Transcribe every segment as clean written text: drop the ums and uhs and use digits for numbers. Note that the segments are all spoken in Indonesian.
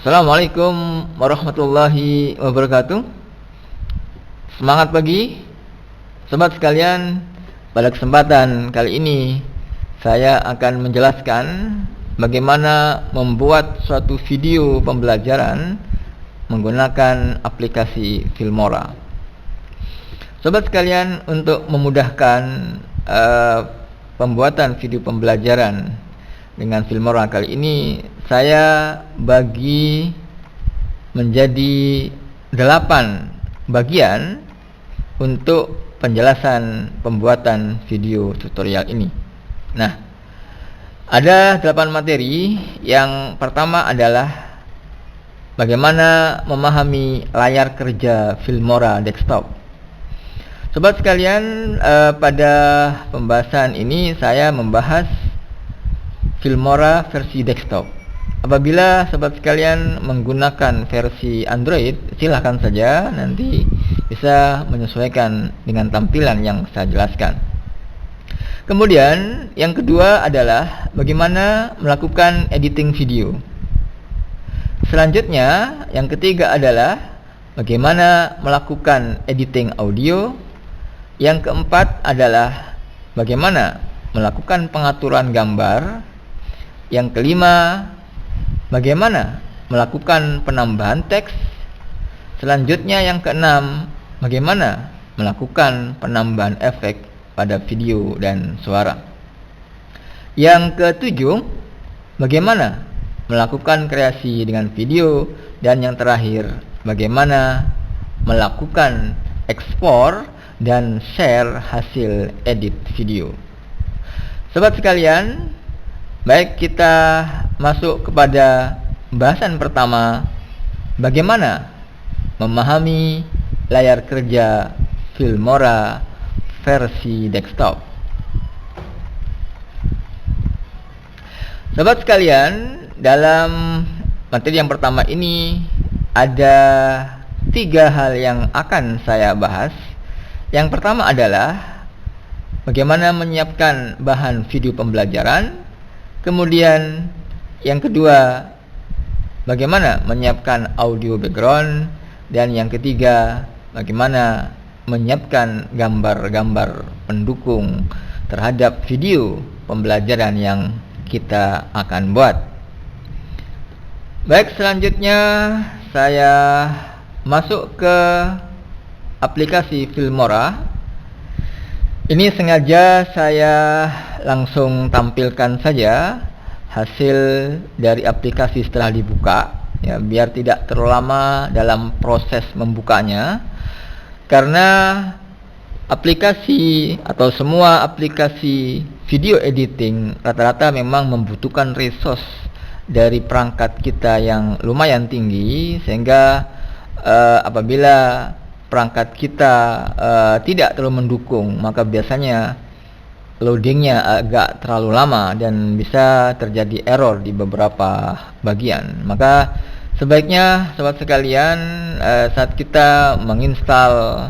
Assalamualaikum warahmatullahi wabarakatuh. Semangat pagi, sobat sekalian. Pada kesempatan kali ini saya akan menjelaskan bagaimana membuat suatu video pembelajaran menggunakan aplikasi Filmora. Sobat sekalian, untuk memudahkan pembuatan video pembelajaran dengan Filmora kali ini, saya bagi menjadi 8 bagian untuk penjelasan pembuatan video tutorial ini. Nah, ada 8 materi. Yang pertama adalah bagaimana memahami layar kerja Filmora desktop. Sobat sekalian, pada pembahasan ini saya membahas Filmora versi desktop. Apabila sobat sekalian menggunakan versi Android, silahkan saja, nanti bisa menyesuaikan dengan tampilan yang saya jelaskan. Kemudian yang kedua adalah bagaimana melakukan editing video. Selanjutnya yang ketiga adalah bagaimana melakukan editing audio. Yang keempat adalah bagaimana melakukan pengaturan gambar. Yang kelima, bagaimana melakukan penambahan teks. Selanjutnya yang keenam, bagaimana melakukan penambahan efek pada video dan suara. Yang ketujuh, bagaimana melakukan kreasi dengan video. Dan yang terakhir, bagaimana melakukan ekspor dan share hasil edit video. Sobat sekalian, baik, kita masuk kepada bahasan pertama, bagaimana memahami layar kerja Filmora versi desktop. Sobat sekalian, dalam materi yang pertama ini ada 3 hal yang akan saya bahas. Yang pertama adalah bagaimana menyiapkan bahan video pembelajaran. Kemudian yang kedua, bagaimana menyiapkan audio background. Dan yang ketiga, bagaimana menyiapkan gambar-gambar pendukung terhadap video pembelajaran yang kita akan buat. Baik, selanjutnya saya masuk ke aplikasi Filmora. Ini sengaja saya langsung tampilkan saja hasil dari aplikasi setelah dibuka, ya, biar tidak terlalu lama dalam proses membukanya. Karena aplikasi atau semua aplikasi video editing rata-rata memang membutuhkan resource dari perangkat kita yang lumayan tinggi, sehingga apabila perangkat kita tidak terlalu mendukung, maka biasanya loadingnya agak terlalu lama dan bisa terjadi error di beberapa bagian. Maka sebaiknya sobat sekalian, saat kita menginstal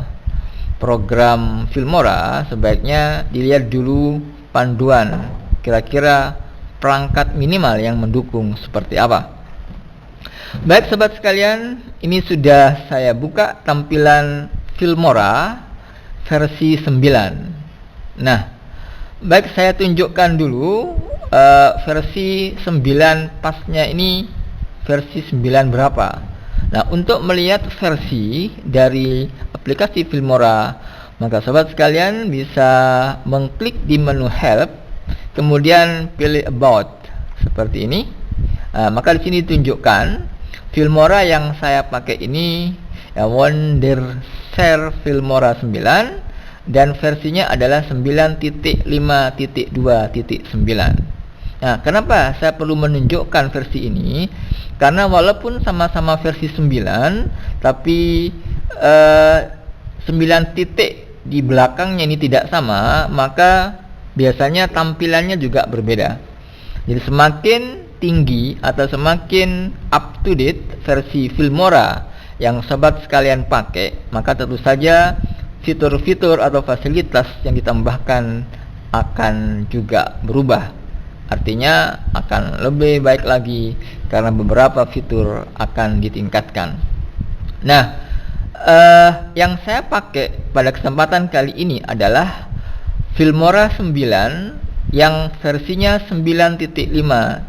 program Filmora, sebaiknya dilihat dulu panduan kira-kira perangkat minimal yang mendukung seperti apa. Baik sobat sekalian, ini sudah saya buka tampilan Filmora versi 9. Nah, baik, saya tunjukkan dulu versi 9 pasnya ini versi 9 berapa. Nah, untuk melihat versi dari aplikasi Filmora, maka sobat sekalian bisa mengklik di menu Help, kemudian pilih About seperti ini. Maka di sini ditunjukkan Filmora yang saya pakai ini, ya, Wondershare Filmora 9, dan versinya adalah 9.5.2.9. Nah, kenapa saya perlu menunjukkan versi ini? Karena walaupun sama-sama versi 9, tapi 9 titik di belakangnya ini tidak sama, maka biasanya tampilannya juga berbeda. Jadi semakin tinggi atau semakin up to date versi Filmora yang sobat sekalian pakai, maka tentu saja fitur-fitur atau fasilitas yang ditambahkan akan juga berubah. Artinya akan lebih baik lagi karena beberapa fitur akan ditingkatkan. Nah, yang saya pakai pada kesempatan kali ini adalah Filmora 9 yang versinya 9.5.2.9.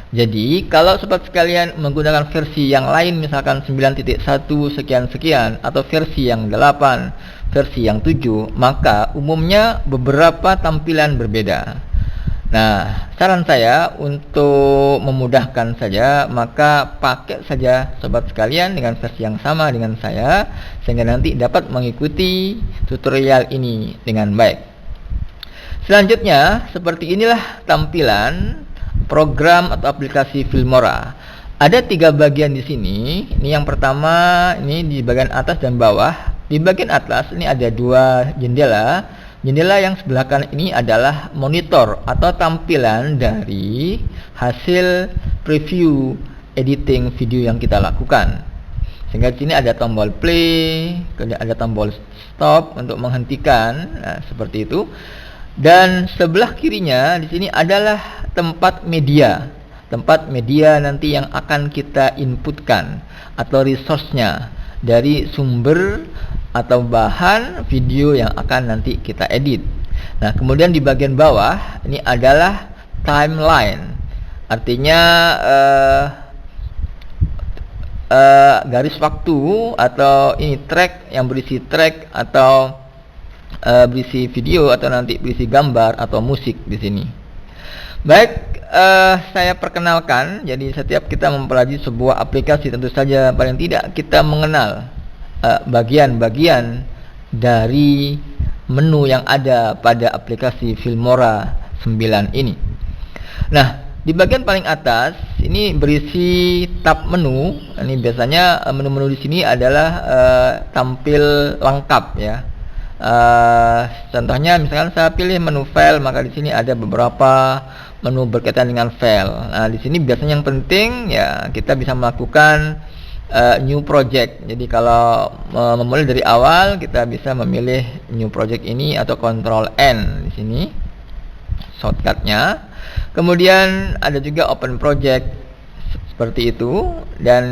Jadi kalau sobat sekalian menggunakan versi yang lain, misalkan 9.1 sekian-sekian atau versi yang 8, versi yang 7, maka umumnya beberapa tampilan berbeda. Nah, saran saya untuk memudahkan saja, maka pakai saja sobat sekalian dengan versi yang sama dengan saya, sehingga nanti dapat mengikuti tutorial ini dengan baik. Selanjutnya, seperti inilah tampilan program atau aplikasi Filmora. Ada 3 bagian di sini. Ini yang pertama, ini di bagian atas dan bawah. Di bagian atas ini ada 2 jendela. Jendela yang sebelah kanan ini adalah monitor atau tampilan dari hasil preview editing video yang kita lakukan. Sehingga di sini ada tombol play, kemudian ada tombol stop untuk menghentikan. Nah, seperti itu. Dan sebelah kirinya di sini adalah tempat media nanti yang akan kita inputkan atau resource-nya dari sumber atau bahan video yang akan nanti kita edit. Nah, kemudian di bagian bawah ini adalah timeline, artinya garis waktu atau ini track yang berisi track atau berisi video atau nanti berisi gambar atau musik di sini. Baik, saya perkenalkan. Jadi setiap kita mempelajari sebuah aplikasi, tentu saja paling tidak kita mengenal bagian-bagian dari menu yang ada pada aplikasi Filmora 9 ini. Nah, di bagian paling atas ini berisi tab menu. Ini biasanya menu-menu di sini adalah tampil lengkap ya. Contohnya misalkan saya pilih menu file, maka di sini ada beberapa menu berkaitan dengan file. Nah, di sini biasanya yang penting ya kita bisa melakukan new project. Jadi kalau memulai dari awal, kita bisa memilih new project ini atau Ctrl N di sini shortcutnya. Kemudian ada juga open project seperti itu, dan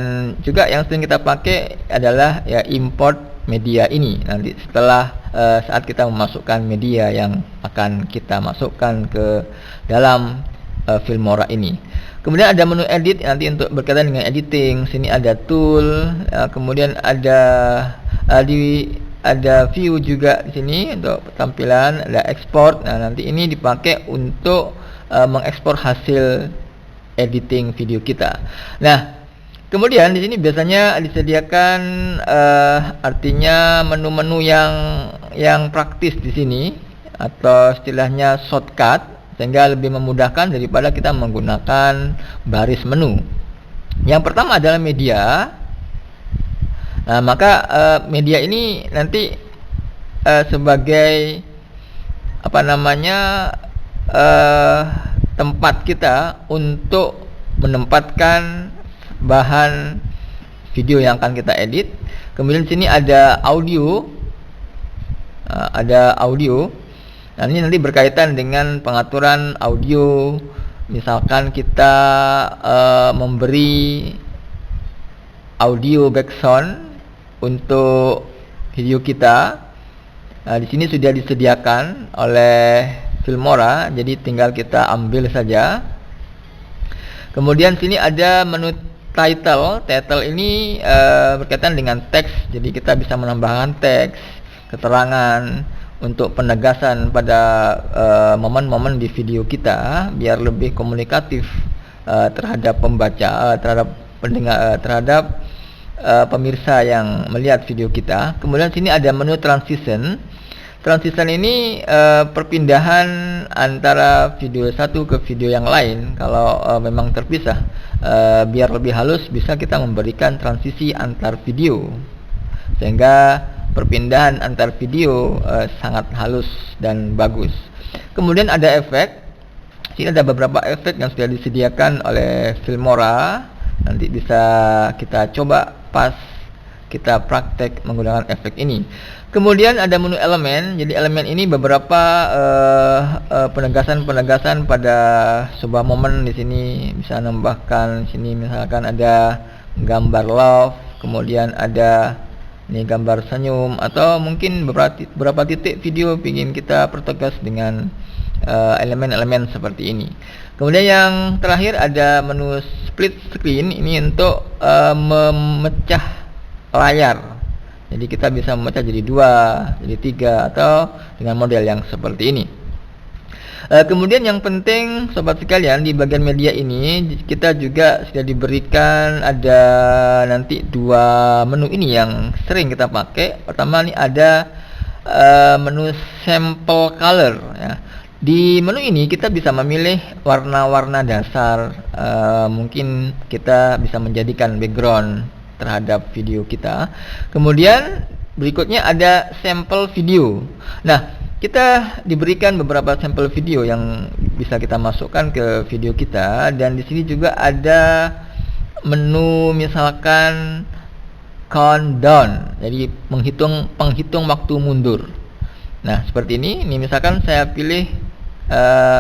juga yang sering kita pakai adalah ya import media ini. Nanti setelah saat kita memasukkan media yang akan kita masukkan ke dalam Filmora ini. Kemudian ada menu edit nanti untuk berkaitan dengan editing. Sini ada tool, kemudian ada view juga di sini untuk tampilan, ada export. Nah, nanti ini dipakai untuk mengekspor hasil editing video kita. Nah, kemudian di sini biasanya disediakan artinya menu-menu yang praktis di sini atau istilahnya shortcut, sehingga lebih memudahkan daripada kita menggunakan baris menu. Yang pertama adalah media. Nah, maka media ini nanti sebagai tempat kita untuk menempatkan bahan video yang akan kita edit. Kemudian di sini ada audio. Nah, ini nanti berkaitan dengan pengaturan audio. Misalkan kita memberi audio background untuk video kita. Nah, di sini sudah disediakan oleh Filmora, jadi tinggal kita ambil saja. Kemudian sini ada menu title. Title ini berkaitan dengan teks, jadi kita bisa menambahkan teks, keterangan untuk penegasan pada momen-momen di video kita biar lebih komunikatif terhadap pembaca, terhadap pendengar, terhadap pemirsa yang melihat video kita. Kemudian sini ada menu transition. Transition ini perpindahan antara video satu ke video yang lain. Kalau memang terpisah, biar lebih halus bisa kita memberikan transisi antar video, sehingga perpindahan antar video sangat halus dan bagus. Kemudian ada efek. Sini ada beberapa efek yang sudah disediakan oleh Filmora. Nanti bisa kita coba pas kita praktek menggunakan efek ini. Kemudian ada menu elemen. Jadi elemen ini beberapa penegasan-penegasan pada sebuah momen. Di sini bisa nambahkan, sini misalkan ada gambar love, kemudian ada ini gambar senyum, atau mungkin beberapa titik video ingin kita pertegas dengan elemen-elemen seperti ini. Kemudian yang terakhir ada menu split screen. Ini untuk memecah layar. Jadi kita bisa memecah jadi 2, jadi 3, atau dengan model yang seperti ini. Kemudian yang penting sobat sekalian, di bagian media ini kita juga sudah diberikan ada nanti 2 menu ini yang sering kita pakai. Pertama ini ada menu sample color ya. Di menu ini kita bisa memilih warna-warna dasar. Mungkin kita bisa menjadikan background terhadap video kita. Kemudian berikutnya ada sampel video. Nah, kita diberikan beberapa sampel video yang bisa kita masukkan ke video kita, dan di sini juga ada menu misalkan countdown. Jadi penghitung waktu mundur. Nah, seperti ini. Ini misalkan saya pilih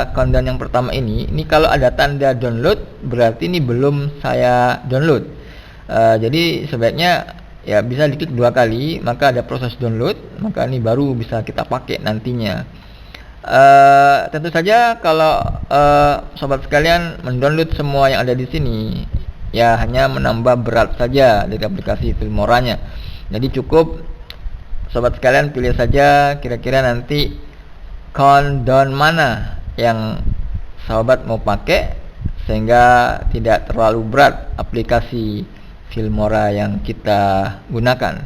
countdown yang pertama ini. Ini kalau ada tanda download berarti ini belum saya download. Jadi sebaiknya ya bisa diklik 2 kali, maka ada proses download, maka ini baru bisa kita pakai nantinya. Tentu saja kalau sobat sekalian mendownload semua yang ada di sini, ya hanya menambah berat saja dari aplikasi Filmora-nya. Jadi cukup sobat sekalian pilih saja kira-kira nanti countdown mana yang sobat mau pakai, sehingga tidak terlalu berat aplikasi Filmora yang kita gunakan.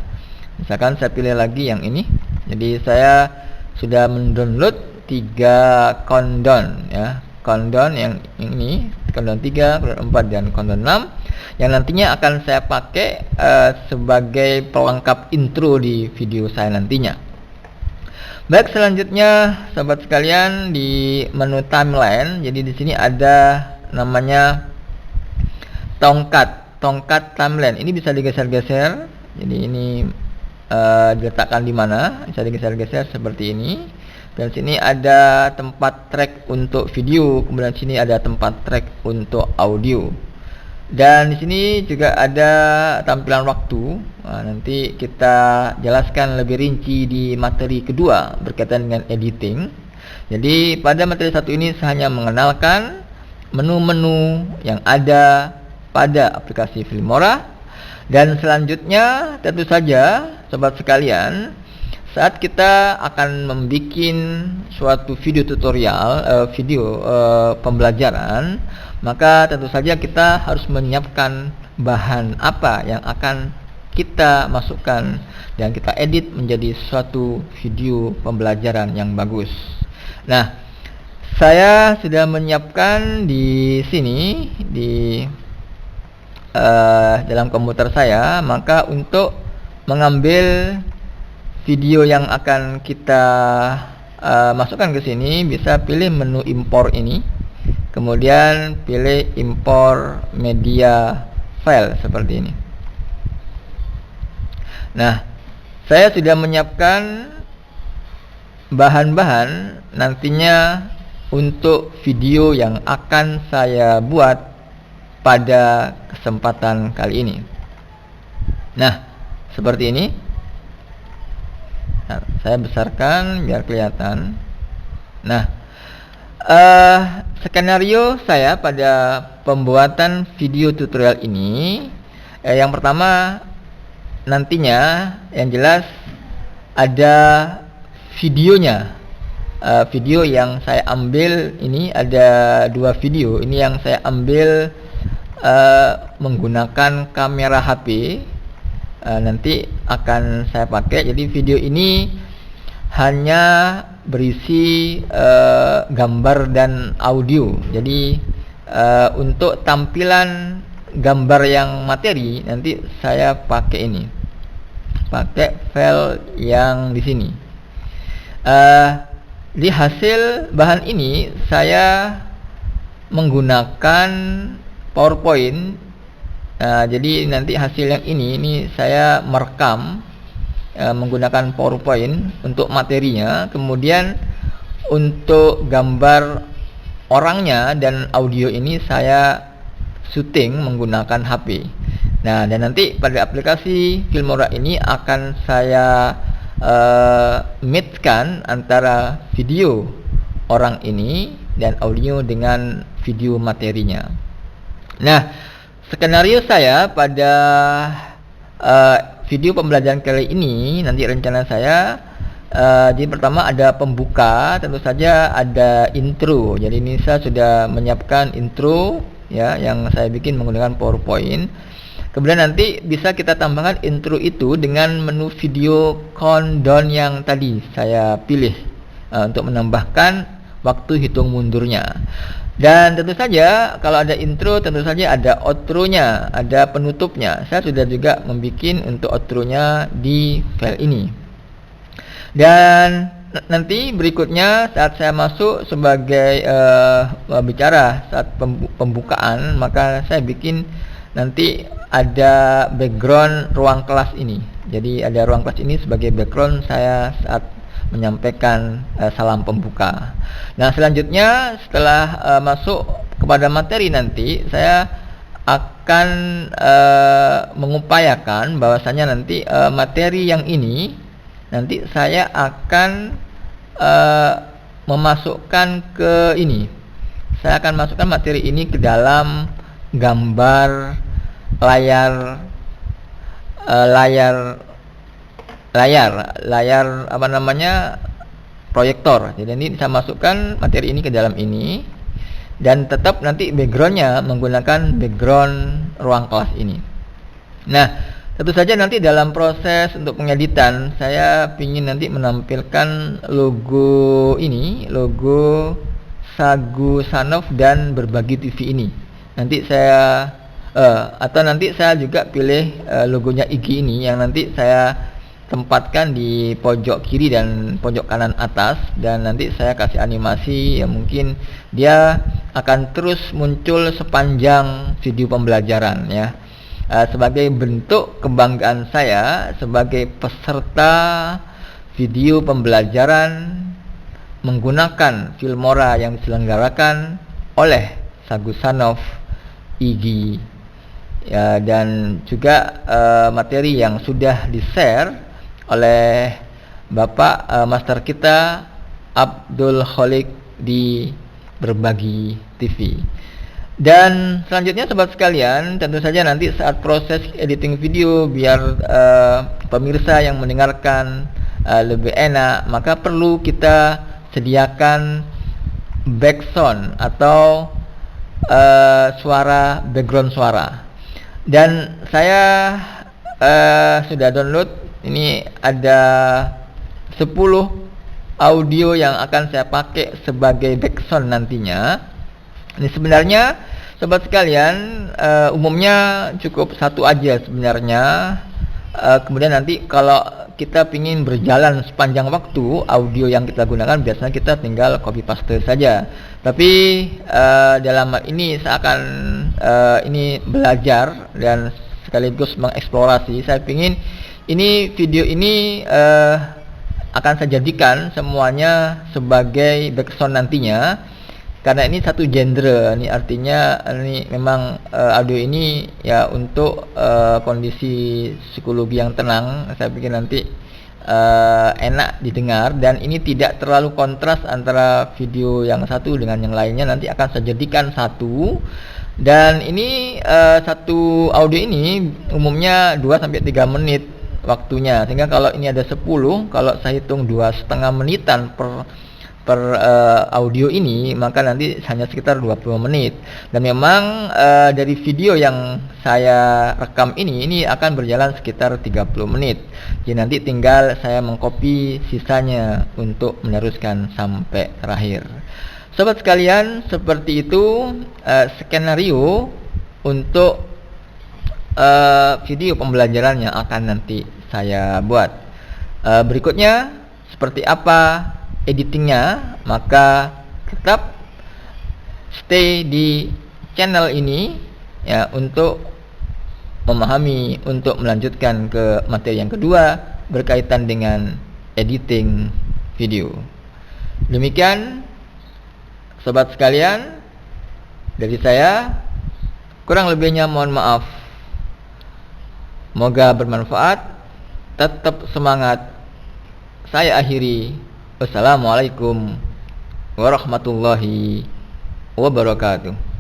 Misalkan saya pilih lagi yang ini. Jadi saya sudah mendownload 3 countdown ya. Countdown yang ini, countdown 3, countdown 4, dan countdown 6, yang nantinya akan saya pakai sebagai pelengkap intro di video saya nantinya. Baik, selanjutnya sobat sekalian di menu timeline. Jadi di sini ada namanya tongkat timeline. Ini bisa digeser-geser. Jadi ini diletakkan di mana? Bisa digeser-geser seperti ini. Dan sini ada tempat track untuk video, kemudian sini ada tempat track untuk audio. Dan di sini juga ada tampilan waktu. Nanti kita jelaskan lebih rinci di materi kedua berkaitan dengan editing. Jadi pada materi 1 ini saya hanya mengenalkan menu-menu yang ada pada aplikasi Filmora. Dan selanjutnya tentu saja sobat sekalian, saat kita akan membuat suatu video tutorial, pembelajaran, maka tentu saja kita harus menyiapkan bahan apa yang akan kita masukkan dan kita edit menjadi suatu video pembelajaran yang bagus. Nah, saya sudah menyiapkan di sini di dalam komputer saya. Maka untuk mengambil video yang akan kita masukkan ke sini, bisa pilih menu import ini, kemudian pilih import media file seperti ini. Nah, saya sudah menyiapkan bahan-bahan nantinya untuk video yang akan saya buat pada kesempatan kali ini. Nah, seperti ini. Nah, saya besarkan biar kelihatan. Nah, skenario saya pada pembuatan video tutorial ini, yang pertama nantinya yang jelas ada videonya. Video yang saya ambil ini ada 2 video. Ini yang saya ambil menggunakan kamera HP. Nanti akan saya pakai. Jadi video ini hanya berisi gambar dan audio. Jadi untuk tampilan gambar yang materi nanti saya pakai ini, pakai file yang di sini. Di hasil bahan ini saya menggunakan PowerPoint Jadi nanti hasil yang ini saya merekam menggunakan PowerPoint untuk materinya, kemudian untuk gambar orangnya dan audio ini saya syuting menggunakan HP. Nah, dan nanti pada aplikasi Filmora ini akan saya matchkan antara video orang ini dan audio dengan video materinya. Nah, skenario saya pada video pembelajaran kali ini, nanti rencana saya, jadi pertama ada pembuka, tentu saja ada intro. Jadi ini saya sudah menyiapkan intro ya, yang saya bikin menggunakan PowerPoint. Kemudian nanti bisa kita tambahkan intro itu dengan menu video countdown yang tadi saya pilih untuk menambahkan waktu hitung mundurnya. Dan tentu saja kalau ada intro, tentu saja ada outro-nya, ada penutupnya. Saya sudah juga membuat untuk outro-nya di file ini. Dan nanti berikutnya saat saya masuk sebagai bicara saat pembukaan, maka saya bikin nanti ada background ruang kelas ini. Jadi ada ruang kelas ini sebagai background saya saat menyampaikan salam pembuka. Nah, selanjutnya setelah masuk kepada materi nanti, saya akan mengupayakan bahwasanya nanti materi yang ini nanti saya akan memasukkan ke ini. Saya akan masukkan materi ini ke dalam gambar layar apa namanya, proyektor. Jadi ini saya masukkan materi ini ke dalam ini, dan tetap nanti backgroundnya menggunakan background ruang kelas ini. Nah, tentu saja nanti dalam proses untuk pengeditan saya ingin nanti menampilkan logo ini, logo Sagu Sanov dan Berbagi TV ini. Nanti saya atau nanti saya juga pilih logonya IG ini yang nanti saya tempatkan di pojok kiri dan pojok kanan atas, dan nanti saya kasih animasi yang mungkin dia akan terus muncul sepanjang video pembelajaran ya. Sebagai bentuk kebanggaan saya sebagai peserta video pembelajaran menggunakan Filmora yang diselenggarakan oleh Sagu Sanov IG ya, dan juga materi yang sudah di-share oleh Bapak Master kita Abdul Kholik di Berbagi TV. Dan selanjutnya sobat sekalian, tentu saja nanti saat proses editing video biar pemirsa yang mendengarkan lebih enak, maka perlu kita sediakan background atau suara, background suara. Dan saya sudah download, ini ada 10 audio yang akan saya pakai sebagai background nantinya. Ini sebenarnya sobat sekalian, umumnya cukup satu aja sebenarnya. Kemudian nanti kalau kita ingin berjalan sepanjang waktu, audio yang kita gunakan biasanya kita tinggal copy paste saja. Tapi dalam hal ini saya akan ini belajar dan sekaligus mengeksplorasi. Saya ingin ini video ini akan saya jadikan semuanya sebagai background nantinya, karena ini satu genre. Ini artinya ini memang audio ini ya untuk kondisi psikologi yang tenang. Saya pikir nanti enak didengar, dan ini tidak terlalu kontras antara video yang satu dengan yang lainnya. Nanti akan saya jadikan satu, dan ini satu audio ini umumnya 2-3 menit waktunya, sehingga kalau ini ada 10, kalau saya hitung 2,5 menitan per audio ini, maka nanti hanya sekitar 20 menit. Dan memang dari video yang saya rekam ini akan berjalan sekitar 30 menit. Jadi nanti tinggal saya mengcopy sisanya untuk meneruskan sampai terakhir. Sobat sekalian, seperti itu skenario untuk video pembelajaran yang akan nanti saya buat. Berikutnya seperti apa editingnya, maka tetap stay di channel ini ya untuk memahami untuk melanjutkan ke materi yang kedua berkaitan dengan editing video. Demikian sobat sekalian, dari saya, kurang lebihnya mohon maaf. Moga bermanfaat. Tetap semangat. Saya akhiri. Wassalamualaikum warahmatullahi wabarakatuh.